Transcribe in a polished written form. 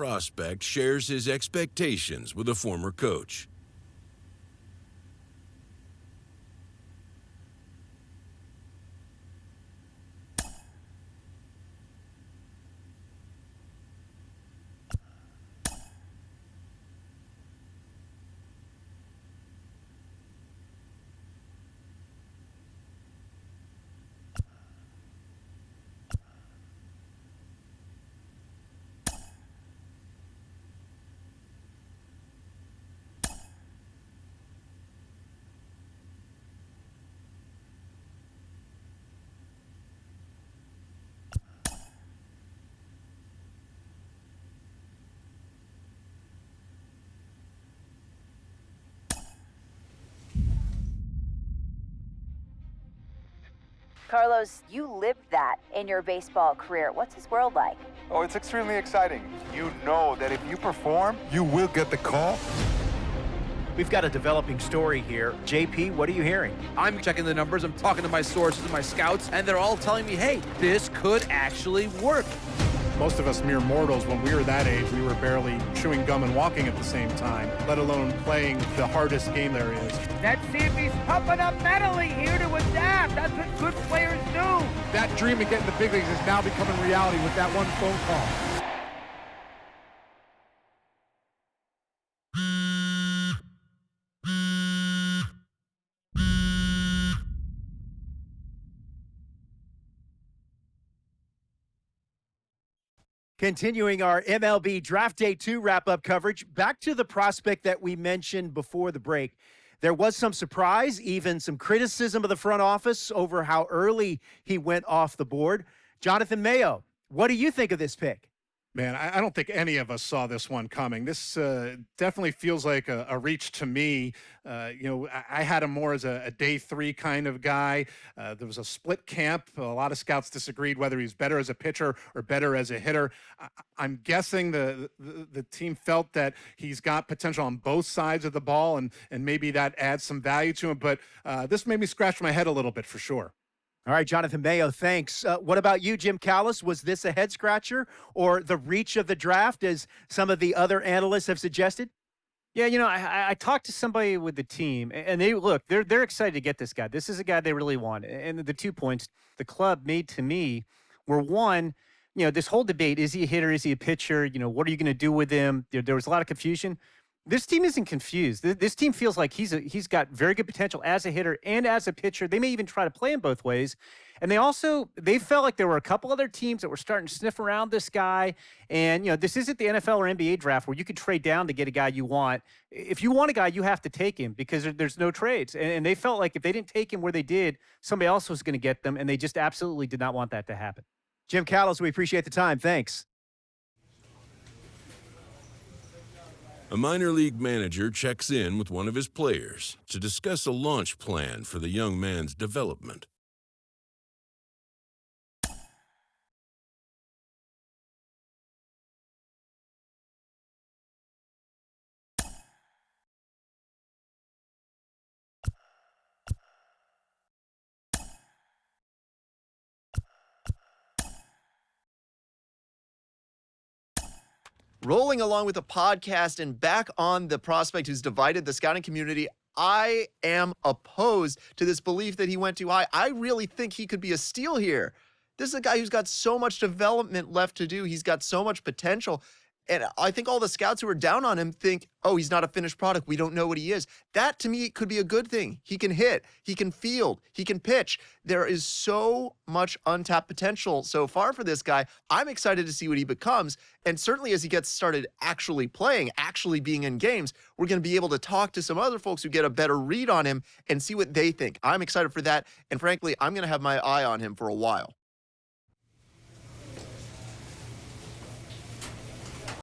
Prospect shares his expectations with a former coach. Carlos, you lived that in your baseball career. What's his world like? Oh, it's extremely exciting. You know that if you perform, you will get the call. We've got a developing story here. JP, what are you hearing? I'm checking the numbers, I'm talking to my sources and my scouts, and they're all telling me, hey, this could actually work. Most of us mere mortals, when we were that age, we were barely chewing gum and walking at the same time, let alone playing the hardest game there is. Let's see if he's pumping up mentally here to adapt. That's what good players do. That dream of getting the big leagues is now becoming reality with that one phone call. Continuing our MLB Draft Day 2 wrap-up coverage, back to the prospect that we mentioned before the break. There was some surprise, even some criticism of the front office over how early he went off the board. Jonathan Mayo, what do you think of this pick? Man, I don't think any of us saw this one coming. This definitely feels like a reach to me. I had him more as a day 3 kind of guy. There was a split camp. A lot of scouts disagreed whether he's better as a pitcher or better as a hitter. I'm guessing the team felt that he's got potential on both sides of the ball, and maybe that adds some value to him. But this made me scratch my head a little bit for sure. All right, Jonathan Mayo, thanks. What about you, Jim Callis? Was this a head-scratcher or the reach of the draft, as some of the other analysts have suggested? Yeah, I talked to somebody with the team, and they're excited to get this guy. This is a guy they really want. And the 2 points the club made to me were, one, this whole debate, is he a hitter, is he a pitcher? What are you going to do with him? There was a lot of confusion. This team isn't confused. This team feels like he's got very good potential as a hitter and as a pitcher. They may even try to play him both ways. And they felt like there were a couple other teams that were starting to sniff around this guy. And, this isn't the NFL or NBA draft where you could trade down to get a guy you want. If you want a guy, you have to take him because there's no trades. And they felt like if they didn't take him where they did, somebody else was going to get them. And they just absolutely did not want that to happen. Jim Callis, we appreciate the time. Thanks. A minor league manager checks in with one of his players to discuss a launch plan for the young man's development. Rolling along with the podcast and back on the prospect who's divided the scouting community, I am opposed to this belief that he went too high. I really think he could be a steal here. This is a guy who's got so much development left to do. He's got so much potential. And I think all the scouts who are down on him think, oh, he's not a finished product. We don't know what he is. That, to me, could be a good thing. He can hit. He can field. He can pitch. There is so much untapped potential so far for this guy. I'm excited to see what he becomes. And certainly as he gets started actually playing, actually being in games, we're going to be able to talk to some other folks who get a better read on him and see what they think. I'm excited for that. And frankly, I'm going to have my eye on him for a while.